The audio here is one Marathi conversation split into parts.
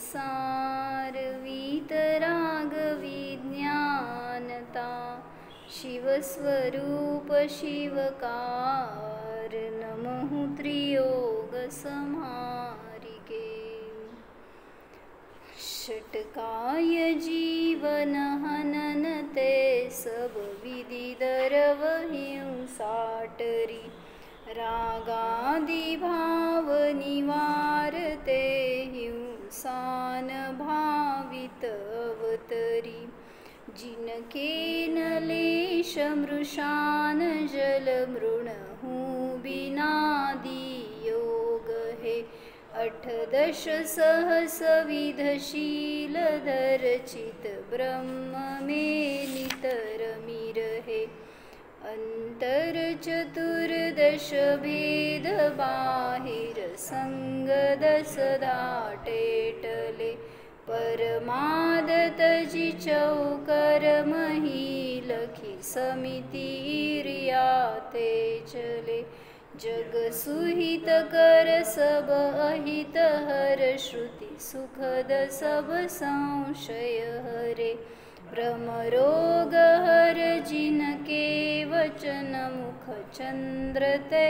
संसार वीतराग विज्ञानता शिवस्वरूप शिवकार नमो त्रियोग समारिके षटकाय जीवन हनन ते सब विधि दरव हिंसाटरी रागादि भाव निवारते हिंसान भावित अवतरी जिनकेन लेश मृषान जल मृणहु बिनादि योग है 8 सहस विधशील दर्चित ब्रह्म में नितर मिरहे अंतर 14 भेद बाहिर संग 10 दाटेटले परमादत जी चौकर मही लखी समिति रियाते चले जग सुहित कर सब अहित हर श्रुति सुखद सब संशय हरे भ्रम रोग हर जिनके वचन मुख चंद्र ते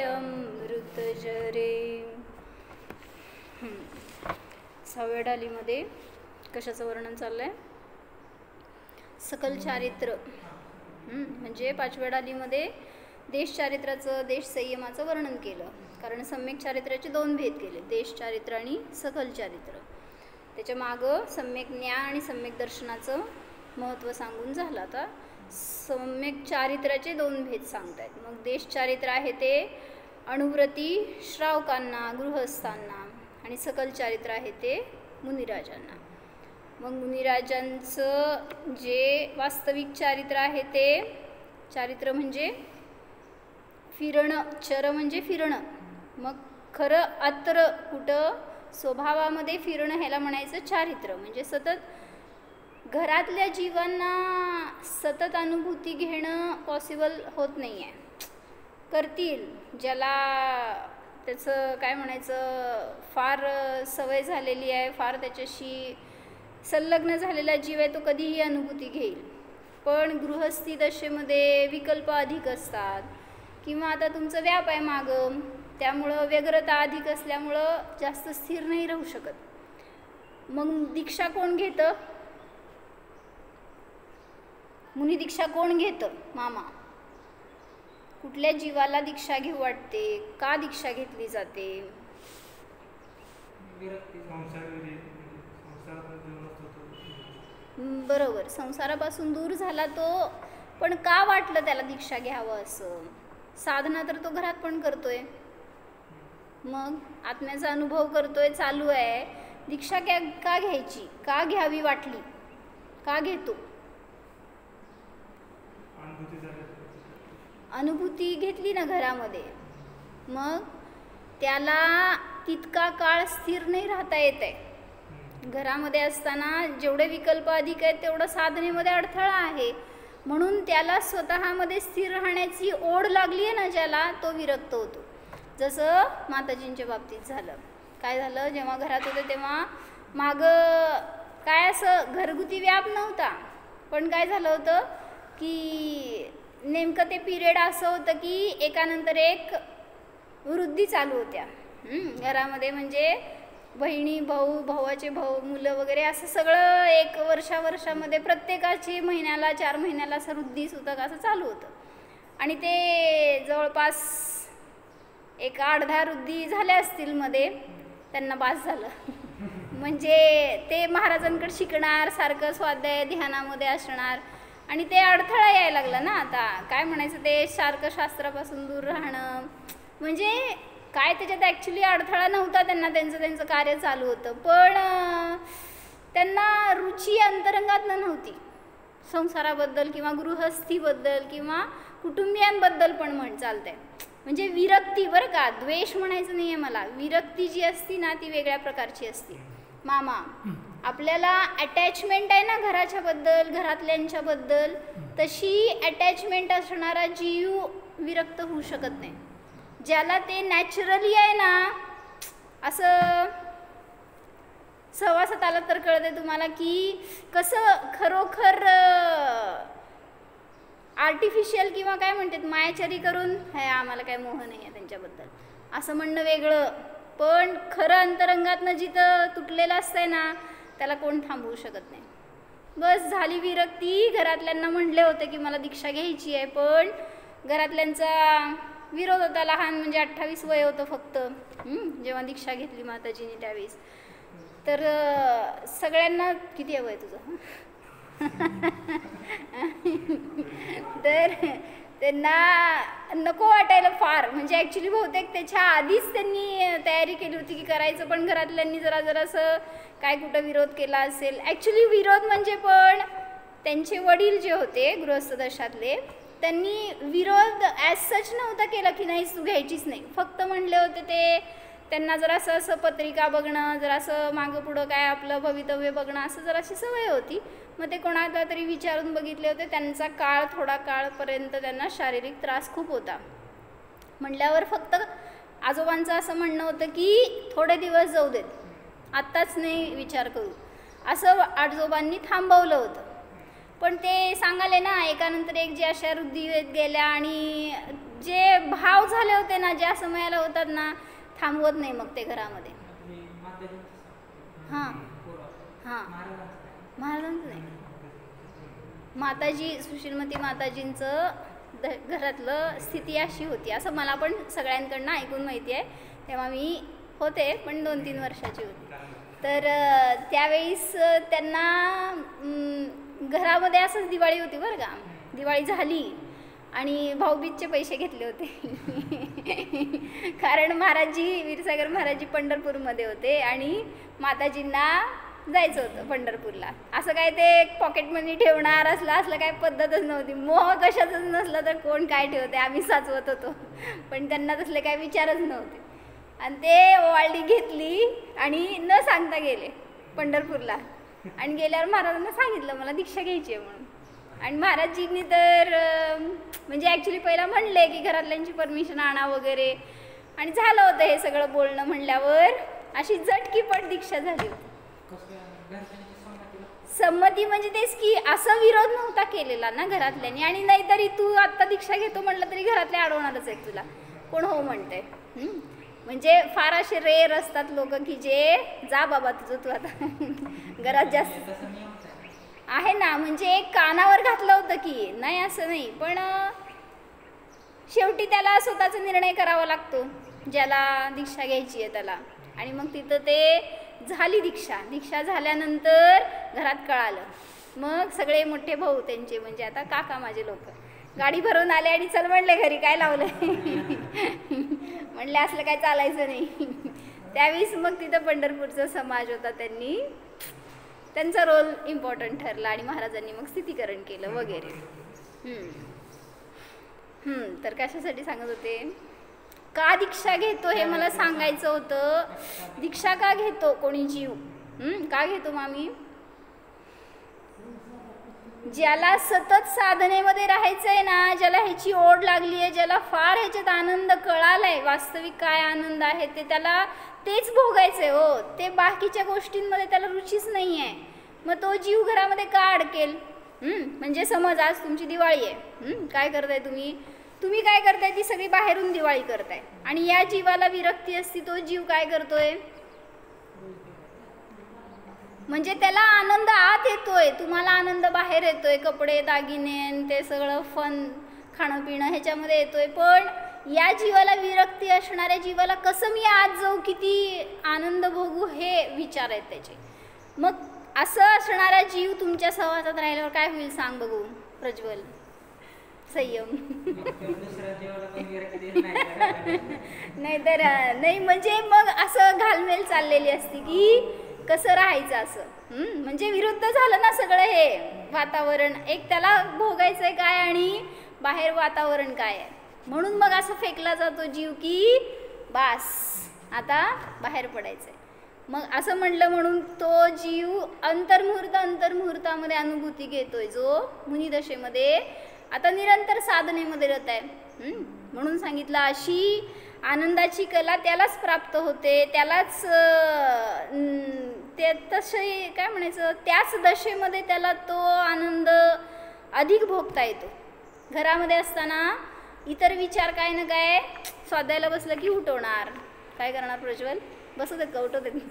अमृत जरे. 6व्या डालीमध्ये कशाचं वर्णन चाललंय? सकल चारित्र. म्हणजे 5व्या डालीमध्ये देश चारित्राचं देश संयमाचं वर्णन केलं, कारण सम्यक चारित्राचे 2 भेद केले, देश चारित्र आणि सकल चारित्र. त्याच्या मागं सम्यक ज्ञान आणि सम्यक दर्शनाचं महत्त्व सांगून झालं. आता सम्यक चारित्राचे 2 भेद सांगतायत. मग देश चारित्र आहे ते अनुव्रती श्रावकांना गृहस्थांना आणि सकल चारित्र आहे ते मुनिराजांना. मग मुनिराजांचं जे वास्तविक चारित्र आहे ते चारित्र म्हणजे फिरणं, चर म्हणजे फिरणं. मग खरं अत्र कुठं स्वभावामध्ये फिरणं ह्याला म्हणायचं चारित्र. म्हणजे सतत घरातल्या जीवांना सतत अनुभूती घेणं पॉसिबल होत नाही आहे. करतील ज्याला त्याचं काय म्हणायचं फार सवय झालेली आहे, फार त्याच्याशी संलग्न झालेला जीव आहे, तो कधीही अनुभूती घेईल. पण गृहस्थी दशेमध्ये विकल्प अधिक असतात, किंवा आता तुमचं व्याप आहे मागं, त्यामुळं व्यग्रता अधिक असल्यामुळं जास्त स्थिर नाही राहू शकत. मग दीक्षा कोण घेतं? मुनी दीक्षा कोण घेतं? मामा. कुठल्या जीवाला दीक्षा घेऊ वाटते? का दीक्षा घेतली जाते? बरोबर, संसारापासून दूर झाला तो, पण का वाटलं त्याला दीक्षा घ्यावं असं? साधना तर तो घरात पण करतोय, मग आत्म्याचा अनुभव करतोय, चालू आहे. दीक्षा का घ्यायची? का घ्यावी वाटली? का घेतो? अनुभूती घेतली ना घरामध्ये, मग त्याला तितका काळ स्थिर नाही राहता येत आहे. घरामध्ये असताना जेवढे विकल्प अधिक आहेत तेवढं साधनेमध्ये अडथळा आहे. म्हणून त्याला स्वतःमध्ये स्थिर राहण्याची ओढ लागली आहे ना ज्याला, तो विरक्त होतो. जसं माताजींच्या बाबतीत झालं. काय झालं? जेव्हा घरात होते तेव्हा मागं काय असं घरगुती व्याप नव्हता, पण काय झालं होतं की नेमकं ते पिरियड असं होतं की एकानंतर एक वृद्धी चालू होत्या घरामध्ये. म्हणजे बहिणी भाऊ, भावाचे भाऊ, मुलं वगैरे असं सगळं एक वर्षामध्ये प्रत्येकाची महिन्याला 4 महिन्याला असं वृद्धी सुतक असं चालू होतं. आणि ते जवळपास एक 8-10 वृद्धी झाल्या असतील मध्ये, त्यांना बास झालं. म्हणजे ते महाराजांकडे शिकणार, सारखं स्वाध्याय ध्यानामध्ये असणार, आणि ते अडथळा यायला लागला ना. आता काय म्हणायचं, ते सारखं शास्त्रापासून दूर राहणं म्हणजे काय, त्याच्यात ॲक्च्युली अडथळा नव्हता त्यांना, त्यांचं कार्य चालू होतं, पण त्यांना रुची अंतरंगातनं नव्हती संसाराबद्दल किंवा गृहस्थीबद्दल किंवा कुटुंबियांबद्दल पण चालतंय. म्हणजे विरक्ती, बरं का, द्वेष म्हणायचं नाही आहे मला, विरक्ती जी असती ना ती वेगळ्या प्रकारची असते. मामा, आपल्याला अटॅचमेंट आहे ना घराच्याबद्दल, घरातल्यांच्याबद्दल, तशी अटॅचमेंट असणारा जीव विरक्त होऊ शकत नाही. ज्याला ते नॅचरली आहे ना, असं सहवासात आलं तर कळते तुम्हाला की कसं खरोखर आर्टिफिशियल किंवा काय म्हणतात मायाचारी करून हे आम्हाला काय मोह नाही आहे त्यांच्याबद्दल असं म्हणणं वेगळं, पण खरं अंतरंगातनं जिथं तुटलेलं असतंय ना त्याला कोण थांबवू शकत नाही. बस झाली विरक्ती. घरातल्यांना म्हणले होते की मला दीक्षा घ्यायची आहे, पण घरातल्यांचा विरोध होता. लहान म्हणजे 28 वय होतं फक्त जेव्हा दीक्षा घेतली माताजीने त्यावेळेस. तर सगळ्यांना किती वय तुझं तर त्यांना नको वाटायला फार, म्हणजे ॲक्च्युली बहुतेक त्याच्या आधीच त्यांनी तयारी केली होती की करायचं, पण घरातल्यांनी जरासं काय कुठं विरोध केला असेल. ॲक्च्युली विरोध म्हणजे पण त्यांचे वडील जे होते गृहस्थ दशातले त्यांनी विरोध ॲज सच नव्हता केला की नाहीच तू घ्यायचीच नाही. फक्त म्हणले होते ते त्यांना जरासं असं पत्रिका बघणं, जरासं मागं पुढं काय आपलं भवितव्य बघणं असं जराशी सवय होती. मग ते कोणाला तरी विचारून बघितले होते. त्यांचा काळ थोडा काळपर्यंत त्यांना शारीरिक त्रास खूप होता. म्हटल्यावर फक्त आजोबांचं असं म्हणणं होतं की थोडे दिवस जाऊ देत, आत्ताच नाही विचार करू, असं आजोबांनी थांबवलं होतं. पण ते सांगाले ना एकानंतर एक जे अशा वृद्धी येत गेल्या आणि जे भाव झाले होते ना ज्या समयाला होतात ना थांबवत नाही मग ते घरामध्ये. हां हां महाराजांचं नाही, माताजी सुशीलमती माताजींचं घरातलं स्थिती अशी होती असं मला पण सगळ्यांकडनं ऐकून माहिती आहे. तेव्हा मी होते पण 2-3 वर्षाची होती. तर त्यावेळेस त्यांना घरामध्ये असंच दिवाळी होती बरं का. दिवाळी झाली आणि भाऊबीजचे पैसे घेतले होते कारण महाराजजी वीरसागर महाराजजी पंढरपूरमध्ये होते आणि माताजींना जायचं होतं पंढरपूरला. असं काय ते पॉकेट मनी ठेवणार असलं काय पद्धतच नव्हती. मोह कशातच नसला तर कोण काय ठेवते, आम्ही साचवत होतो, पण त्यांना तसले काय विचारच नव्हते. आणि ते ओवाळणी घेतली आणि न सांगता गेले पंढरपूरला. आणि गेल्यावर महाराजांना सांगितलं मला दीक्षा घ्यायची आहे म्हणून. आणि महाराजजींनी तर म्हणजे ॲक्च्युली पहिला म्हणले की घरातल्यांची परमिशन आणा वगैरे, आणि झालं होतं हे सगळं बोलणं. म्हणल्यावर अशी झटकीपट दीक्षा झाली होती. संमती म्हणजे तेच की असं विरोध नव्हता केलेला ना घरातल्यांनी. आणि नाहीतरी तू आत्ता दीक्षा घेतो म्हटलं तरी घरातले अडवणारच आहे तुला, कोण हो म्हणते. म्हणजे फार असे रेअर असतात लोक की जे जा बाबा तुझं तू आता घरात जास्त आहे ना. म्हणजे एक कानावर घातलं होतं की नाही असं नाही, पण शेवटी त्याला स्वतःचा निर्णय करावा लागतो ज्याला दीक्षा घ्यायची आहे त्याला. आणि मग तिथं ते झाली दीक्षा झाल्यानंतर घरात कळालं. मग सगळे मोठे भाऊ त्यांचे म्हणजे आता काका माझे लोक गाडी भरून आले आणि चल म्हणले घरी काय लावलं म्हणले असलं काय चालायचं नाही. त्यावेळेस मग तिथं पंढरपूरचा समाज होता, त्यांचा रोल इम्पॉर्टंट ठरला आणि महाराजांनी मग स्थितीकरण केलं वगैरे. तर कशासाठी सांगत होते, का दीक्षा घेतो हे मला सांगायचं होतं. दीक्षा का घेतो कोणी जीव, का घेतो मामी? ज्याला सतत साधनेमध्ये राहायचं आहे ना, ज्याला ह्याची ओढ लागली आहे, ज्याला फार ह्याच्यात आनंद कळालाय, वास्तविक काय आनंद आहे ते त्याला तेच भोगायचंय हो. ते बाकीच्या गोष्टींमध्ये त्याला रुचीच नाही आहे. मग तो जीव घरामध्ये का अडकेल? म्हणजे समज आज तुमची दिवाळी आहे, काय करताय तुम्ही काय करताय, ती सगळी बाहेरून दिवाळी करताय आणि या जीवाला विरक्ती असती, तो जीव काय करतोय म्हणजे त्याला आनंद आत येतोय, तुम्हाला आनंद बाहेर येतोय, कपडे दागिने ते सगळं फन खाणं पिणं ह्याच्यामध्ये येतोय. पण या जीवाला विरक्ती असणाऱ्या जीवाला कसं मी आज जाऊ, किती आनंद भोगू हे विचार आहेत त्याचे. मग असं असणारा जीव तुमच्या सहवासात राहिल्यावर काय होईल सांग बघू प्रज्वल? संयम नाहीतर नाही म्हणजे मग असं घालमेल चाललेली असती की कसं राहायचं असं. म्हणजे विरुद्ध झालं ना सगळं हे वातावरण. एक त्याला भोगायचंय काय आणि बाहेर वातावरण काय आहे, म्हणून मग असं फेकला जातो जीव की बास आता बाहेर पडायचंय. मग असं म्हणलं म्हणून तो जीव अंतर्मुहूर्तामध्ये अनुभूती घेतोय, जो मुनिदशेमध्ये आता निरंतर साधनेमध्ये रत आहे. म्हणून सांगितलं अशी आनंदाची कला त्यालाच प्राप्त होते, त्यालाच तसे काय म्हणायचं, त्याच दशेमध्ये त्याला तो आनंद अधिक भोगता येतो. घरामध्ये असताना इतर विचार काय ना काय स्वाध्यायाला बसलं की उठवणार. काय करणार प्रज्वल? बसत आहेत का? उठवत आहेत?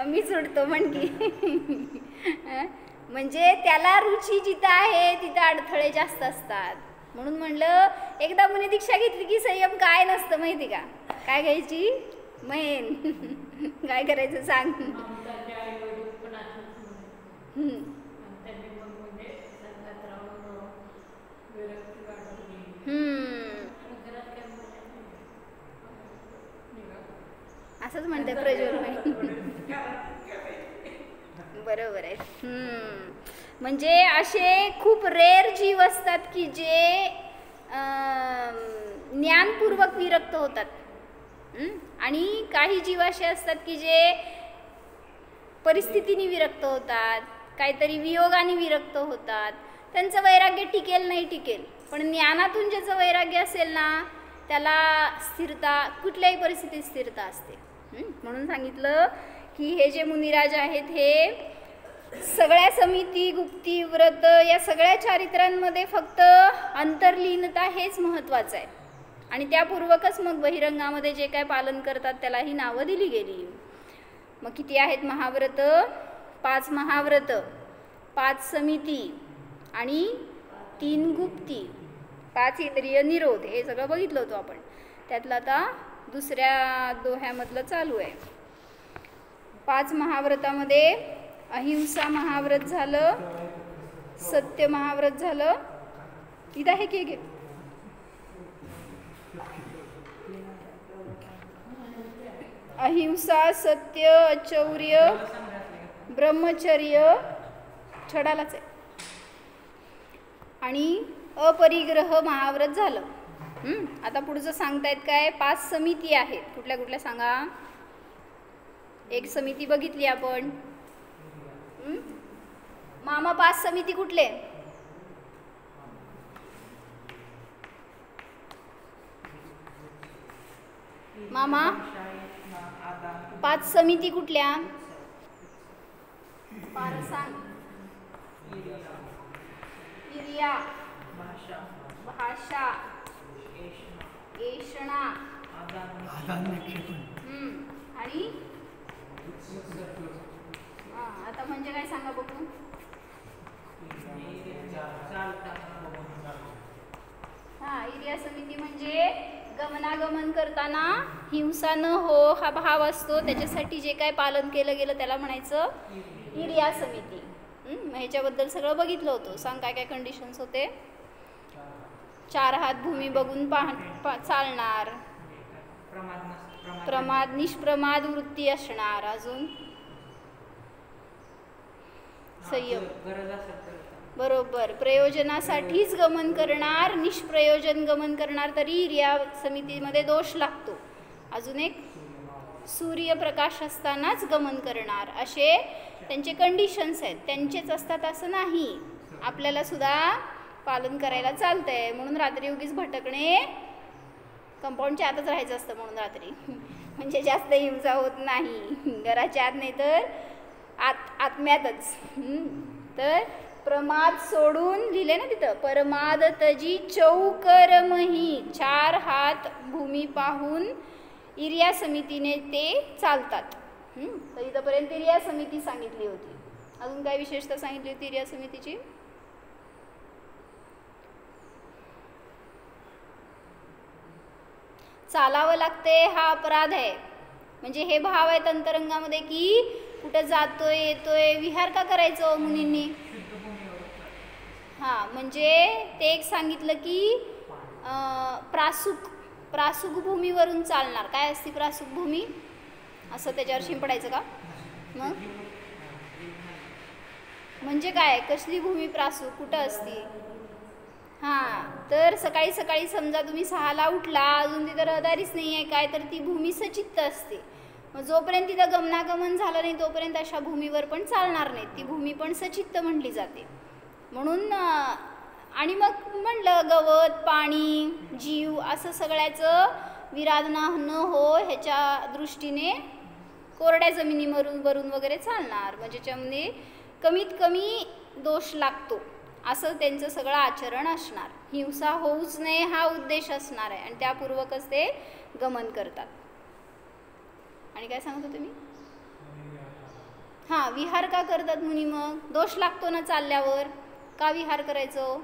मी सुटतो म्हण की. म्हणजे त्याला रुची जिथं आहे तिथं अडथळे जास्त असतात. म्हणून म्हणलं एकदा मुनी दीक्षा घेतली की संयम काय नसतं माहिती का? काय घ्यायची? मेन. काय करायचं सांग. असंच म्हणते प्रज्वल भाई. बरोबर आहे. म्हणजे असे खूप रेअर जीव असतात की जे ज्ञानपूर्वक विरक्त होतात, आणि काही जीव असे असतात की जे परिस्थितीने विरक्त होतात, काहीतरी वियोगाने विरक्त होतात. त्यांचं वैराग्य टिकेल नाही टिकेल, पण ज्ञानातून ज्याचं वैराग्य असेल ना त्याला स्थिरता, कुठल्याही परिस्थितीत स्थिरता असते. म्हणून सांगितलं की हे जे मुनिराज आहेत हे सगळ्या समिती, गुप्ती, व्रत या सगळ्या चारित्र्यांमध्ये फक्त अंतर्लीनता हेच महत्त्वाचं आहे. आणि त्यापूर्वकच मग बहिरंगामध्ये जे काय पालन करतात त्याला ही नावं दिली गेली. मग किती आहेत महाव्रत? 5 महाव्रत, 5 समिती आणि 3 गुप्ती, 5 इंद्रिय निरोध. हे सगळं बघितलं होतं आपण. त्यातलं आता दुसऱ्या दोह्यामधलं चालू आहे. 5 महाव्रतामध्ये अहिंसा महाव्रत झालं, सत्य महाव्रत झालं. इथं आहे की घे. अहिंसा, सत्य, अचौर्य, ब्रह्मचर्य छडालाच आहे, आणि अपरिग्रह महाव्रत झालं. आता पुढचं सांगतायत काय? 5 समिती आहेत. कुठल्या कुठल्या सांगा? एक समिती बघितली आपण. मामा 5 समिती कुठले? मामा 5 समिती कुठल्या? फार सांग. क्रिया, भाषा, ऐषणा, आणि आता म्हणजे काय सांगा बघू. इरिया समिती म्हणजे गमनागमन करताना हिंसा न हो हा भाव असतो, त्याच्यासाठी जे काय पालन केलं गेलं त्याला म्हणायचं इरिया समिती. ह्याच्याबद्दल सगळं बघितलं होतं. सांग काय काय कंडिशन्स होते? 4 हात भूमी बघून चालणार, प्रमाद निष्प्रमाद वृत्ती असणार, अजून संयम, बरोबर, प्रयोजनासाठीच गमन करणार, निष्प्रयोजन गमन करणार तरी इरिया समितीमध्ये दोष लागतो. अजून एक सूर्यप्रकाश असतानाच गमन करणार. असे त्यांचे कंडिशन्स आहेत. त्यांचेच असतात असं नाही, आपल्याला सुद्धा पालन करायला चालतंय. म्हणून रात्री उगीच भटकणे, कंपाऊंडच्या आतच राहायचं असतं म्हणून रात्री, म्हणजे जास्त हिंसा होत नाही. घराच्या आत नाही तर आत्म्यातच. तर प्रमाद सोडून लिहिले ना तिथं, परमाद तजी चौकरमही, 4 हात भूमी पाहून इरिया समितीने ते चालतात. तर इथंपर्यंत इरिया समिती सांगितली होती. अजून काय विशेषता सांगितली होती इरिया समितीची? चालावं लागते हा अपराध आहे. म्हणजे हे भाव आहेत अंतरंगामध्ये की कुठं जातोय येतोय, विहार का करायचं मुनींनी? म्हणजे ते एक सांगितलं की प्रासुक भूमीवरून चालणार. काय असते प्रासुक भूमी? असं त्याच्यावर शिंपडायचं का? मग म्हणजे काय? कसली भूमी प्रासुक? कुठं असती? तर सकाळी सकाळी समजा तुम्ही 6ला उठला, अजून तिथं रहदारीच नाही आहे काय, तर ती भूमी सचित्त असते. मग जोपर्यंत तिथं गमनागमन झालं नाही तोपर्यंत अशा भूमीवर पण चालणार नाही. ती भूमी पण सचित्त म्हणली जाते. म्हणून आणि मग म्हणलं गवत, पाणी, जीव असं सगळ्याचं विराधना न हो ह्याच्या दृष्टीने कोरड्या जमिनीवरून वगैरे चालणार, म्हणजे ज्याच्यामध्ये कमीत कमी दोष लागतो असं त्यांचं सगळं आचरण असणार. हिंसा होऊच नये हा उद्देश असणार आहे आणि त्यापूर्वकच ते गमन करतात. आणि काय सांगत होते मी? हां, विहार का करतात मुनी? मग दोष लागतो ना चालल्यावर, का विहार करायचो?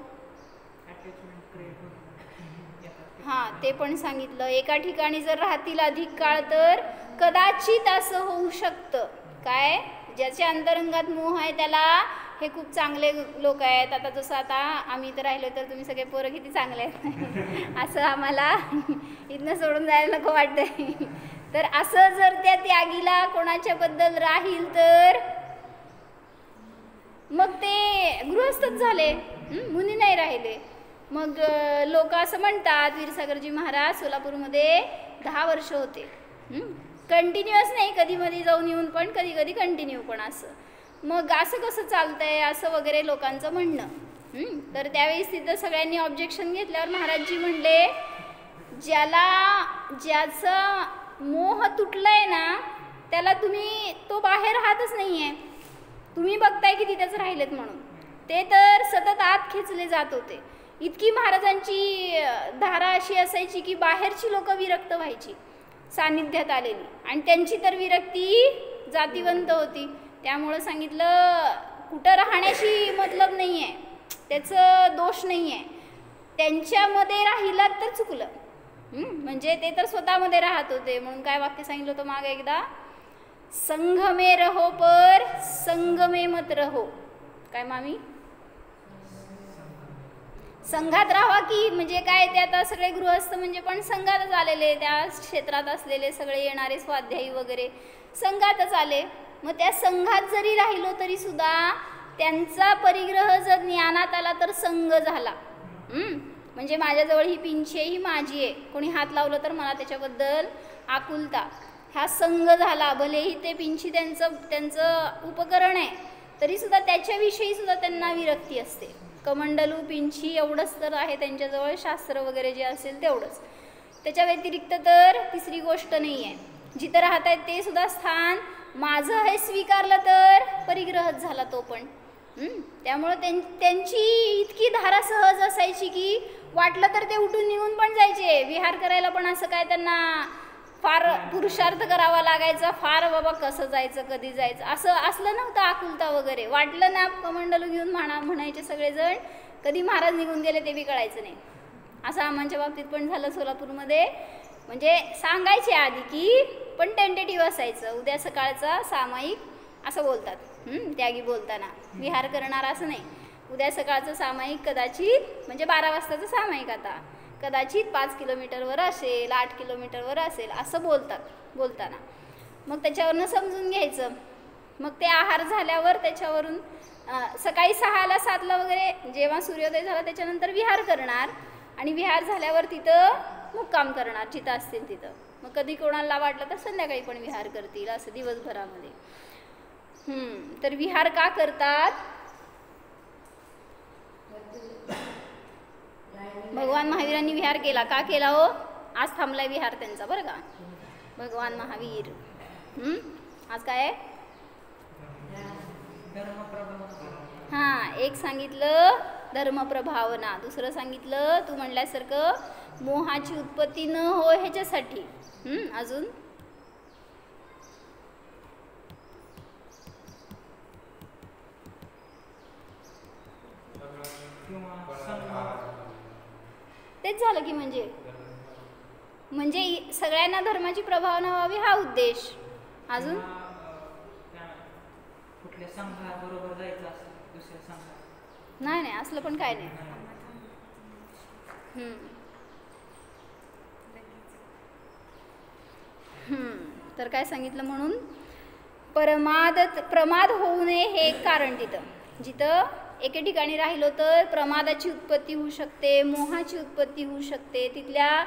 हां, ते पण सांगितलं. एका ठिकाणी जर राहतील अधिक काळ तर कदाचित असं होऊ शकतं. काय? ज्याच्या अंतरंगात मोह आहे त्याला हे खूप चांगले लोक आहेत, आता जसं आता आम्ही इथं राहिलो तर तुम्ही सगळे पोरं किती चांगले आहेत असं आम्हाला इथनं सोडून जायला नको वाटतंय. तर असं जर त्या त्यागीला कोणाच्याबद्दल राहील तर मग ते गृहस्थच झाले, मुनी नाही राहिले. मग लोक असं म्हणतात, वीरसागरजी महाराज सोलापूरमध्ये 10 वर्ष होते, कंटिन्युअस नाही, कधी मध्ये जाऊन येऊन पण, कधी कधी कंटिन्यू पण. असं मग असं कसं चालतंय असं वगैरे लोकांचं म्हणणं. तर त्यावेळेस तिथं सगळ्यांनी ऑब्जेक्शन घेतल्यावर महाराजजी म्हणले, ज्याचा मोह तुटलाय ना त्याला तुम्ही, तो बाहेर राहतच नाही आहे, तुम्ही बघताय की तिथेच राहिलेत म्हणून. ते तर सतत आत खेचले जात होते. इतकी महाराजांची धारा अशी असायची की बाहेरची लोक विरक्त व्हायची सान्निध्यात आलेली, आणि त्यांची तर विरक्ती जातीवंत होती. त्यामुळं सांगितलं कुठं राहण्याशी मतलब नाही आहे, त्याचं दोष नाही आहे, त्यांच्यामध्ये राहिलात तर चुकलं. म्हणजे ते तर स्वतःमध्ये राहत होते. म्हणून काय वाक्य सांगितलं होतं मागे एकदा, संघ में रहो पर संघ में मत रहो. काय मामी? संघात राहा की म्हणजे काय, ते आता सगळे गृहस्थ म्हणजे पण संघातच आलेले, त्या क्षेत्रात असलेले सगळे येणारे स्वाध्यायी वगैरे संघातच आले. मग त्या संघात जरी राहिलो तरी सुद्धा त्यांचा परिग्रह जर ज्ञानात आला तर संघ झाला. म्हणजे माझ्याजवळ ही पिंची आहे, ही माझी आहे, कोणी हात लावलं तर मला त्याच्याबद्दल आकुलता, हा संघ झाला. भलेही ते पिंची त्यांचं उपकरण आहे तरी सुद्धा त्याच्याविषयी सुद्धा त्यांना विरक्ती असते. कमंडलू पिंची एवढंच तर आहे त्यांच्याजवळ, शास्त्र वगैरे जे असेल तेवढंच, त्याच्या व्यतिरिक्त तर तिसरी गोष्ट नाही आहे. जिथं राहत आहेत ते सुद्धा स्थान माझं हे स्वीकारलं तर परिग्रहच झाला तो पण. त्यामुळं त्यांची इतकी धारा सहज असायची की वाटलं तर ते उठून निघून पण जायचे. विहार करायला पण असं काय त्यांना फार पुरुषार्थ करावा लागायचा, फार बाबा कसं जायचं कधी जायचं असं असलं नव्हतं. आकुलता वगैरे वाटलं ना कमंडलू घेऊन म्हणायचे सगळेजण, कधी महाराज निघून गेले ते बी कळायचं नाही. असं आम्हाच्या बाबतीत पण झालं सोलापूरमध्ये. म्हणजे सांगायचे आधी की पण टेंटेटिव्ह असायचं, उद्या सकाळचा सामायिक असं बोलतात त्यागी बोलताना, विहार करणार असं नाही. उद्या सकाळचं सामायिक कदाचित म्हणजे 12 वाजताचं सामायिक आता कदाचित 5 किलोमीटरवर असेल, 8 किलोमीटरवर असेल असं बोलतात बोलताना. मग त्याच्यावरनं समजून घ्यायचं. मग ते आहार झाल्यावर त्याच्यावरून सकाळी 6ला 7ला वगैरे जेव्हा सूर्योदय झाला त्याच्यानंतर विहार करणार, आणि विहार झाल्यावर तिथं मुक्काम करणार जिथं असतील तिथं. मग कधी कोणाला वाटलं तर संध्याकाळी पण विहार करतील असं दिवसभरामध्ये. तर विहार का करतात? भगवान महावीरांनी विहार केला. का केला हो? आज थांबलाय विहार त्यांचा बरं का. भगवान महावीर आज काय आहे? हां, एक सांगितलं धर्मप्रभावना, दुसरं सांगितलं तू म्हणल्यासारखं मोहाची उत्पत्ती न हो ह्याच्यासाठी. अजून तेच झालं की म्हणजे सगळ्यांना धर्माची प्रभावना व्हावी हा उद्देश. अजून कुठल्या संघाबरोबर जायचं असतं दुसऱ्या संघात नाही असलं पण काय नाही. तर काय सांगितलं म्हणून प्रमाद होऊ नये हे एक कारण. जिथं एके ठिकाणी राहिलो तर प्रमादाची उत्पत्ती होऊ शकते, मोहाची उत्पत्ती होऊ शकते, तिथल्या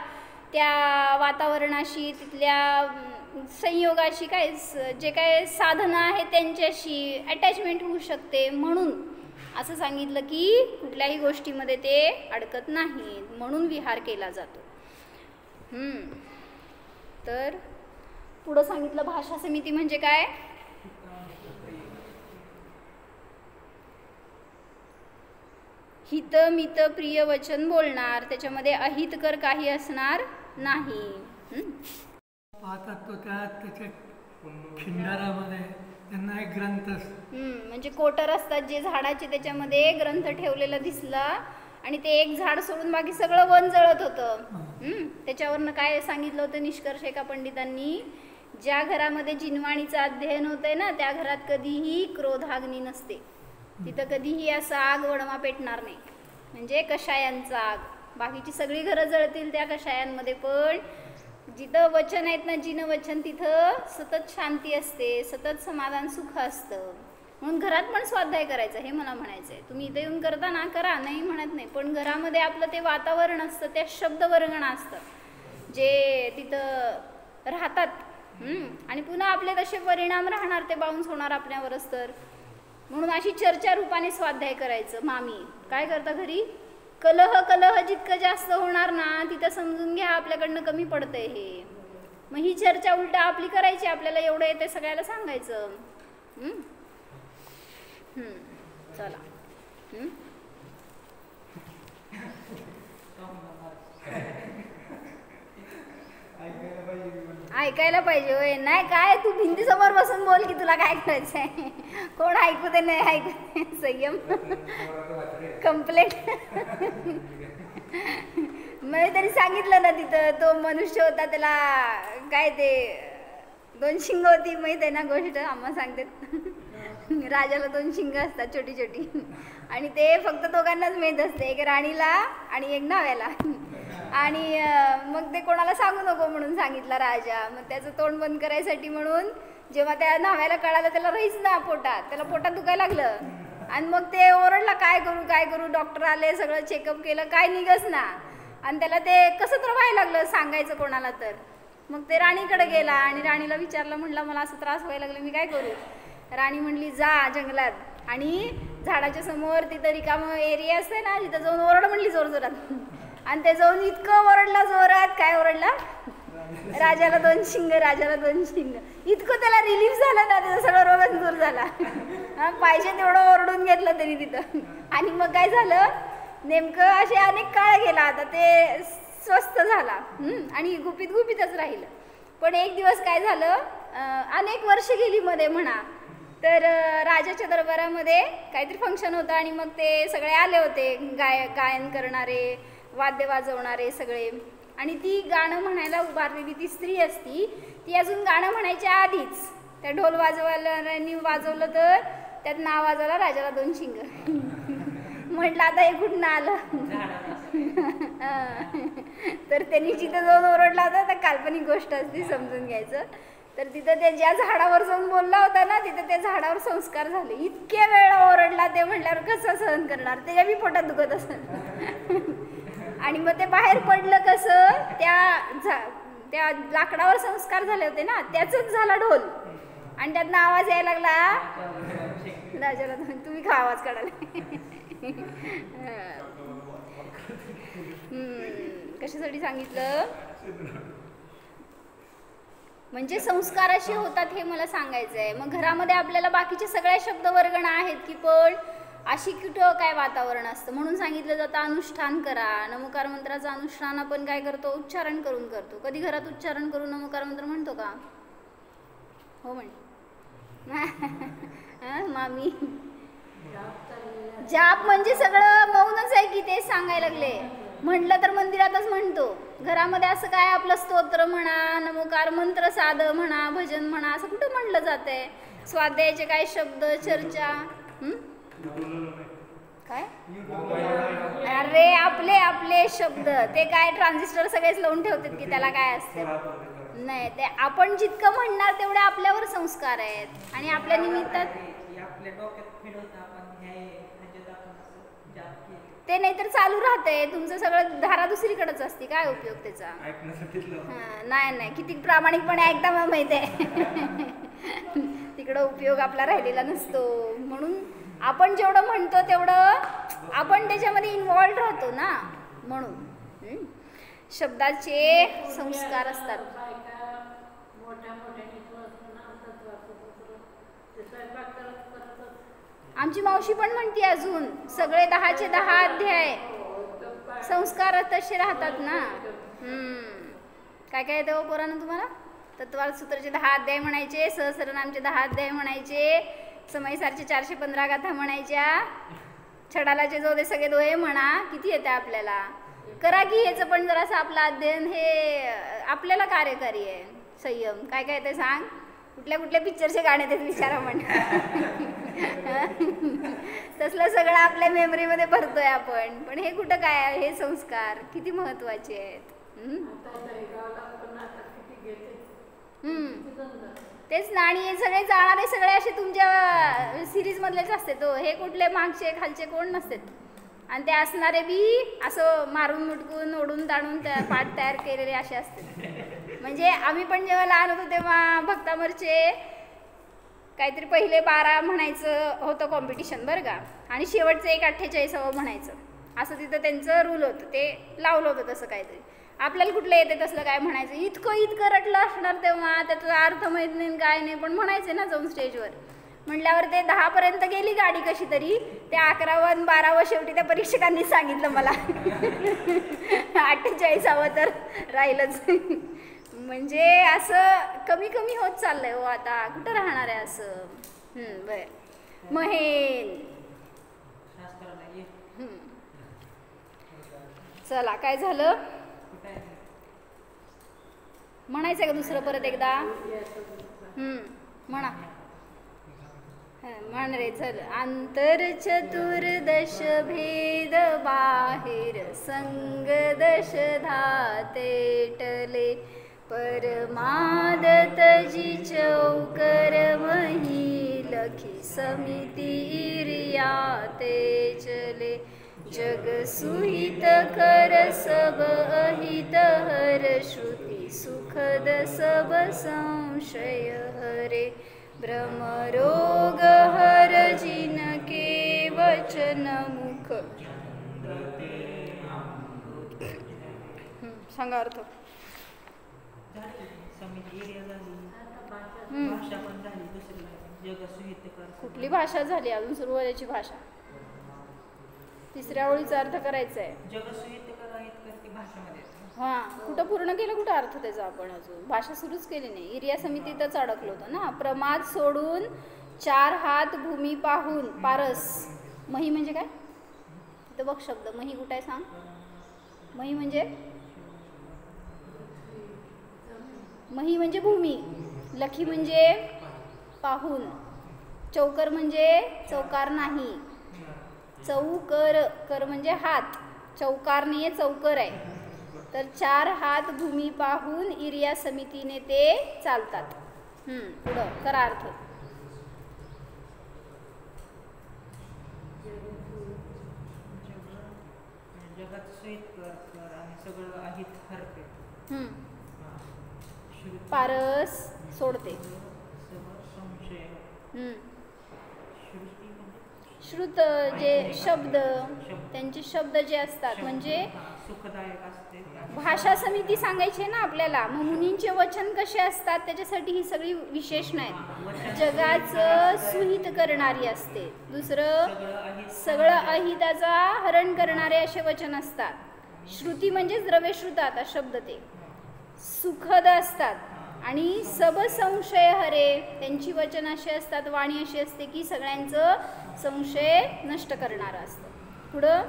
त्या वातावरणाशी, तिथल्या संयोगाशी, काय जे काय साधनं आहे त्यांच्याशी अटॅचमेंट होऊ शकते. म्हणून असं सांगितलं की कुठल्याही गोष्टीमध्ये ते अडकत नाही, म्हणून विहार केला जातो. तर पुढं सांगितलं भाषा समिती म्हणजे काय? हित मित प्रिय वचन बोलणार, त्याच्यामध्ये अहितकर काही असणार नाही. पाहतात तो त्याच्या खिंडारामध्ये त्यांना एक ग्रंथ म्हणजे कोटर असतात जे झाडाचे, त्याच्यामध्ये ग्रंथ ठेवलेला दिसला आणि ते एक झाड सोडून बाकी सगळं वन जळत होतं. त्याच्यावरनं काय सांगितलं होतं निष्कर्ष एका पंडितांनी, ज्या घरामध्ये जिनवाणीचं अध्ययन होतंय ना त्या घरात कधीही क्रोधाग्नी नसते, तिथं कधीही असं आग वणवा पेटणार नाही. म्हणजे कषायांचा आग. बाकीची सगळी घरं जळतील त्या कषायांमध्ये, पण जिथं वचन आहेत ना जिन वचन, तिथं सतत शांती असते, सतत समाधान सुख असतं. म्हणून घरात पण स्वाध्याय करायचं हे मला म्हणायचं आहे. तुम्ही इथं येऊन करता ना करा, नाही म्हणत नाही, पण घरामध्ये आपलं ते वातावरण असतं, त्या शब्दवर्गणा असतं जे तिथं राहतात. आणि पुन्हा आपले तसे परिणाम राहणार, ते बाउन्स होणार आपल्यावरच. तर म्हणून अशी चर्चा रूपाने स्वाध्याय करायचं. मामी काय करता घरी, कलह जितकं जास्त होणार ना तिथं समजून घ्या आपल्याकडनं कमी पडतंय हे. मग ही चर्चा उलटा आपली करायची, आपल्याला एवढं येते सगळ्याला सांगायचं. चला ऐकायला पाहिजे होय. नाही काय तू भिंती समोर बसून बोल की तुला काय करायचंय, कोण ऐकू दे नाही ऐकू दे, संयम. कंप्लेंट म्हणजे त्यांनी सांगितलं ना तिथं तो मनुष्य होता, त्याला काय ते 2 शिंग होती, माहित आहे ना गोष्ट, आम्हा सांगतात. राजाला 2 शिंग असतात छोटी छोटी, आणि ते फक्त दोघांनाच माहीत असते, एक राणीला आणि एक न्हाव्याला. आणि मग ते कोणाला सांगू नको म्हणून सांगितलं राजा. मग त्याचं तोंड बंद करायसाठी म्हणून जेव्हा त्या न्हाव्याला कळालं त्याला राहीच ना पोटात, त्याला पोटात दुखायला लागलं. आणि मग ते ओरडला काय करू, डॉक्टर आले, सगळं चेकअप केलं, काय निघस ना. आणि त्याला ते कसं तर व्हायला लागलं, सांगायचं कोणाला तर. मग ते राणीकडे गेला आणि राणीला विचारलं, म्हणलं मला असं त्रास व्हायला लागला, मी काय करू. राणी म्हणली जा जंगलात आणि झाडाच्या समोर तिथं रिकामं एरिया असते ना, तिथं जाऊन ओरड म्हणली जोरजोरात. आणि ते जाऊन इतकं ओरडला जोरात, काय ओरडला, राजाला 2 शिंग, राजाला 2 शिंग. इतकं त्याला रिलीफ झालं ना, त्याचा सगळं रोग दूर झाला. पाहिजे तेवढं ओरडून घेतलं त्यांनी तिथं. आणि मग काय झालं, नेमकं असे अनेक काळ गेला, आता ते स्वस्थ झाला आणि गुपितच राहिलं. पण एक दिवस काय झालं, अनेक वर्ष गेली मध्ये म्हणा, तर राजाच्या दरबारामध्ये काहीतरी फंक्शन होतं आणि मग ते सगळे आले होते, गायन करणारे, वाद्य वाजवणारे सगळे. आणि ती गाणं म्हणायला उभारलेली ती स्त्री असती, ती अजून गाणं म्हणायच्या आधीच त्या ढोल वाजवायला वाजवलं तर त्यात नाव वाजवला राजाला 2 शिंग. म्हटलं आता हे कुठनं आलं. तर त्यांनी जिथं जाऊन ओरडला होता, तर काल्पनिक गोष्ट असती, समजून घ्यायचं. तर तिथं ते ज्या झाडावर जाऊन बोलला होता ना, तिथं त्या झाडावर संस्कार झाले. इतके वेळा ओरडला ते, म्हटल्यावर कसं सहन करणार, त्याच्या बी पोटात दुखत असत. आणि मग ते बाहेर पडलं कसं, त्या लाकडावर संस्कार झाले होते ना, त्याचंच झाला ढोल. आणि त्यातनं आवाज यायला लागला राजाला, तुम्ही का आवाज काढायला. कशासाठी सांगितलं, म्हणजे संस्कार असे होतात हे मला सांगायचं आहे. मग घरामध्ये आपल्याला बाकीचे सगळ्या शब्दवर्गणा आहेत की, पण अशी कुठं काय वातावरण असतं. म्हणून सांगितलं जातं अनुष्ठान करा. नमोकार मंत्राचं अनुष्ठान आपण काय करतो, उच्चारण करून करतो. कधी घरात उच्चारण करून नमोकार मंत्र म्हणतो का, हो म्हण मामी. जाप म्हणजे सगळं मौनच आहे की, ते सांगायला लागले. म्हटलं तर मंदिरातच म्हणतो, घरामध्ये असं काय आपलं स्तोत्र म्हणा, नमोकार मंत्र साध म्हणा, भजन म्हणा, असं कुठं म्हणलं जातंय. स्वाध्यायाचे काय शब्द, चर्चा, काय अरे आपले शब्द, ते काय ट्रान्झिस्टर सगळेच लावून ठेवतात की त्याला काय असतं. नाही, ते आपण जितकं म्हणणार तेवढे आपल्यावर संस्कार आहेत. आणि आपल्या निमित्तात ते नाहीतर चालू राहते तुमचं सगळं, धारा दुसरीकडेच असते, काय उपयोग त्याचा. नाही किती प्रामाणिकपणे ऐकता मला माहिती आहे. तिकडं उपयोग आपला राहिलेला नसतो. म्हणून आपण जेवढं म्हणतो तेवढं आपण त्याच्यामध्ये इन्व्हॉल्व राहतो ना. म्हणून शब्दाचे संस्कार असतात. आमची मावशी पण म्हणते अजून सगळे 10चे 10 अध्याय संस्कार तसे राहतात ना. काय काय येतं पोरांना तुम्हाला? तत्वाल सूत्राचे 10 अध्याय म्हणायचे, सहस्रनामचे 10 अध्याय म्हणायचे, समयसारचे 415 गाथा म्हणायच्या, छडालाचे जोदे सगळे दोहे म्हणा. किती येते आपल्याला? करा की ह्याचं पण जरासं आपलं अध्ययन हे आपल्याला कार्यकारी आहे. संयम काय काय येते सांग? कुठल्या कुठल्या पिक्चरचे गाणे ते विचारा म्हण. तसलं सगळं आपल्या मेमरीमध्ये भरतोय आपण. पण हे कुठं काय आहे? हे संस्कार किती महत्वाचे आहेत. तेच ना. आणि हे सगळे जाणारे सगळे असे तुमच्या सिरीज मधलेच असते. तो हे कुठले मागचे खालचे कोण नसते. आणि ते असणारे बी असं मारून मुटकून ओढून ताणून त्या पाठ तयार केलेले असे असते. म्हणजे आम्ही पण जेव्हा लहान होतो तेव्हा भक्तामरचे काहीतरी पहिले 12 म्हणायचं होतं कॉम्पिटिशन बरं का. आणि शेवटचं एक 48 म्हणायचं असं तिथं त्यांचं रूल होतं. ते लावलं होतं तसं काहीतरी. आपल्याला कुठलं येते तसलं काय म्हणायचं. इतकं रटलं असणार तेव्हा. त्याचा अर्थ माहीत नाही काय नाही. पण म्हणायचे ना जाऊन स्टेजवर. म्हटल्यावर ते 10 पर्यंत गेली गाडी कशी तरी. ते 11वं आणि 12वं शेवटी त्या परीक्षकांनी सांगितलं मला. 48 तर राहिलंच. म्हणजे असं कमी कमी होत चाललंय हो आता. कुठं राहणार आहे असं. बर महेन. चला काय झालं म्हणायचं का दुसरं परत एकदा? म्हणा म्हण रे. चल. आंतर चतुर्दश भेद बाहेर संग दश धातेटले परमाद तजी चौकर मही लखी समिती इरिया ते चले जग सुहित कर सब अहित हर श्रुती सुखद सब संशय हरे भ्रमरोग हर जिन के वचन मुख. सांगा अर्थ. कुठली भाषा झाली? अजून सुरू व्हायची भाषा. तिसऱ्या ओळीचा अर्थ करायचा आहे. हा कुठं पूर्ण केलं? कुठं अर्थ त्याचा? आपण अजून भाषा सुरूच केली नाही. इरिया समितीतच अडकलो होतो ना. प्रमाद सोडून 4 हात भूमी पाहून पारस. मही म्हणजे काय? तिथं बघ शब्द. मही कुठं आहे सांग? मही म्हणजे भूमी. लखी म्हणजे पाहून. चौकर म्हणजे चौकार नाही. चौकर कर म्हणजे हात. चौकार नाही आहे, चौकर आहे. तर 4 हात भूमी पाहून इरिया समितीने ते चालतात. पुढं करा अर्थ. पारस सोडते. श्रुत जे शब्द त्यांचे शब्द जे असतात म्हणजे भाषा समिती सांगायची ना आपल्याला. मग मुनींचे वचन कसे असतात त्याच्यासाठी ही सगळी विशेषण आहेत. जगाचं सुहित करणारी असते. दुसरं सगळं अहिताचा हरण करणारे असे वचन असतात. श्रुती म्हणजेच द्रव्यश्रुत आता शब्द ते सुखद असतात. आणि सब संशय हरे त्यांची वचन अशी असतात, वाणी अशी असते की सगळ्यांचं संशय नष्ट करणारं असतं. पुढं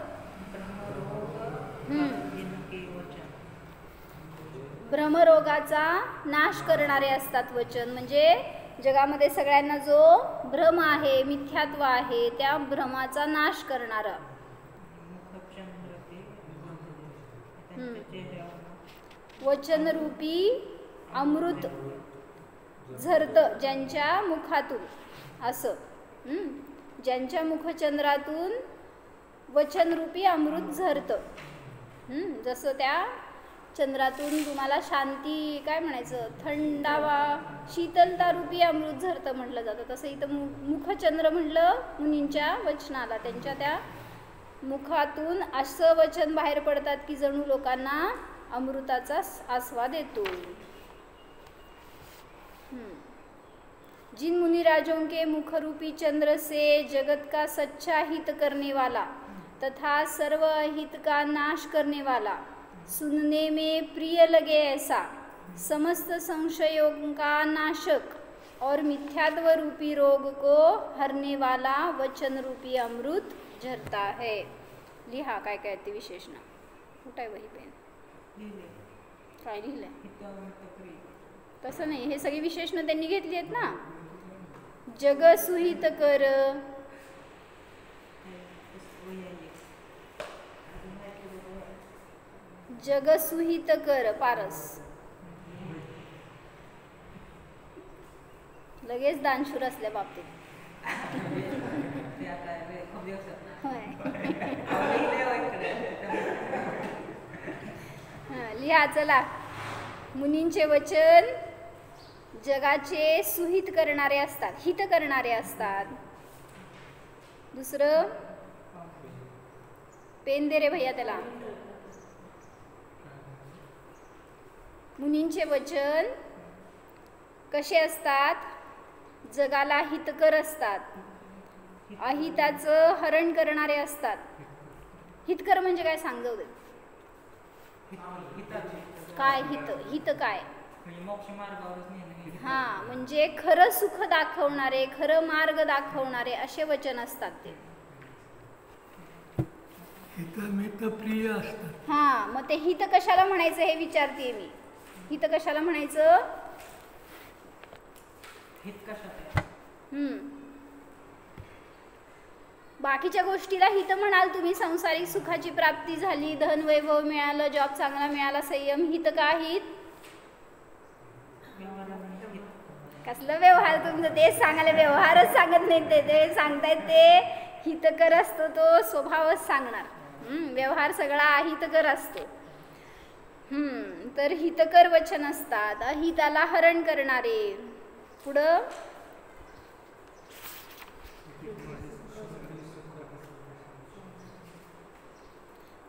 भ्रमरोगाचा नाश करणारे असतात वचन. म्हणजे जगामध्ये सगळ्यांना जो भ्रम आहे, मिथ्यात्व आहे, त्या भ्रमाचा नाश करणारा. वचनरूपी अमृत झरत ज्यांच्या मुखातून. असं ज्यांच्या मुखचंद्रातून वचनरूपी अमृत झरतं. जसं त्या चंद्रातून तुम्हाला शांती काय म्हणायचं, थंडावा शीतलता रूपी अमृत झरतं म्हटलं जातं. तसं इथं मुखचंद्र म्हटलं मुनींच्या वचनाला. त्यांच्या त्या मुखातून असं वचन बाहेर पडतात की जणू लोकांना अमृताचा आस्वाद येतो. जिन मुनिराजों के मुख रूपी चंद्र से जगत का सच्चा हित करने वाला तथा सर्व अहित का नाश करने वाला, सुनने में प्रिय लगे ऐसा, समस्त संशयों का नाशक और मिथ्यात्व रूपी रोग को हरने वाला वचन रूपी अमृत झरता है. लिहा काय काय ते विशेषण. कुठे वही पेन काय लिहिलंय? तसं नाही, हे सगळी विशेषणं त्यांनी घेतली आहेत ना. जग सुहित कर, जग सुहित कर पारस. लगेच दानशूर असल्या बाबतीत. होय. लिहा चला. मुनींचे वचन जगाचे सुहित करणारे असतात, हित करणारे असतात. दुसरं पेन दे रे भैया त्याला. मुनींचे वचन कसे असतात? जगाला हितकर असतात, अहिताचं हरण करणारे असतात. हितकर म्हणजे काय सांगू दे. काय हित? हित काय? हा, म्हणजे खरं सुख दाखवणारे, खरं मार्ग दाखवणारे असे वचन असतात ते. हितमित प्रिय असतात. हा, मग ते हित कशाला म्हणायचं हे विचारते मी. हित कशाला म्हणायचं? बाकीच्या गोष्टीला हित म्हणाल तुम्ही. सांसारिक सुखाची प्राप्ती झाली, धन वैभव मिळालं, जॉब चांगला मिळाला, संयम. हित का हित? कसलं व्यवहार तुमचं तेच सांगायला. व्यवहारच सांगत नाही ते सांगतायत ते हितकर असतो, तो स्वभावच सांगणार. व्यवहार सगळा अहितकर असतो. तर हितकर वचन असतात, अहिताला हरण करणारे. पुढं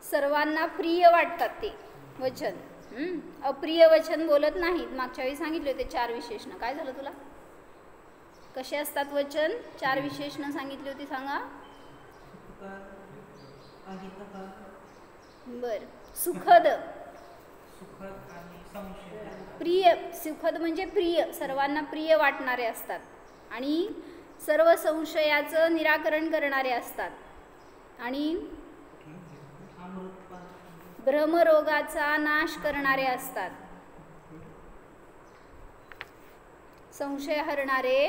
सर्वांना प्रिय वाटतात ते वचन. अप्रिय वचन बोलत नाहीत. मागच्या वेळी सांगितले होते 4 विशेषण. काय झालं तुला? कसे असतात वचन? 4 विशेषण सांगितली होती, सांगा. बर. सुखद, प्रिय. सुखद म्हणजे प्रिय, सर्वांना प्रिय वाटणारे असतात. आणि सर्व संशयाचं निराकरण करणारे असतात. आणि भ्रमरोगाचा नाश करणारे असतात. संशय हरणारे.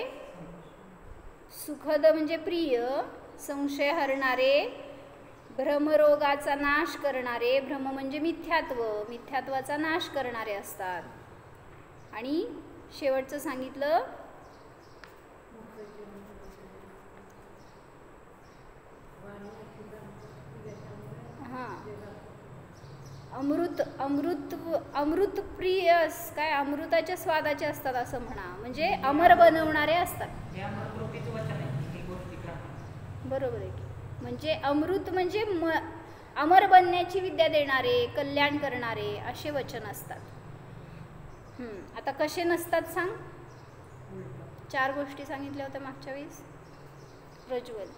सुखद म्हणजे प्रिय, संशय हरणारे, भ्रमरोगाचा नाश करणारे. भ्रम म्हणजे मिथ्यात्व, मिथ्यात्वाचा नाश करणारे असतात. आणि शेवटचं सांगितलं अमृत. अमृत प्रिय काय? अमृताच्या स्वादाचे असतात असं म्हणा. म्हणजे अमर बनवणारे असतात. बरोबर आहे की. म्हणजे अमृत म्हणजे अमर बनण्याची विद्या देणारे, कल्याण करणारे असे वचन असतात. आता कसे नसतात सांग. 4 गोष्टी सांगितल्या होत्या मागच्या वेळेस. प्रज्वल,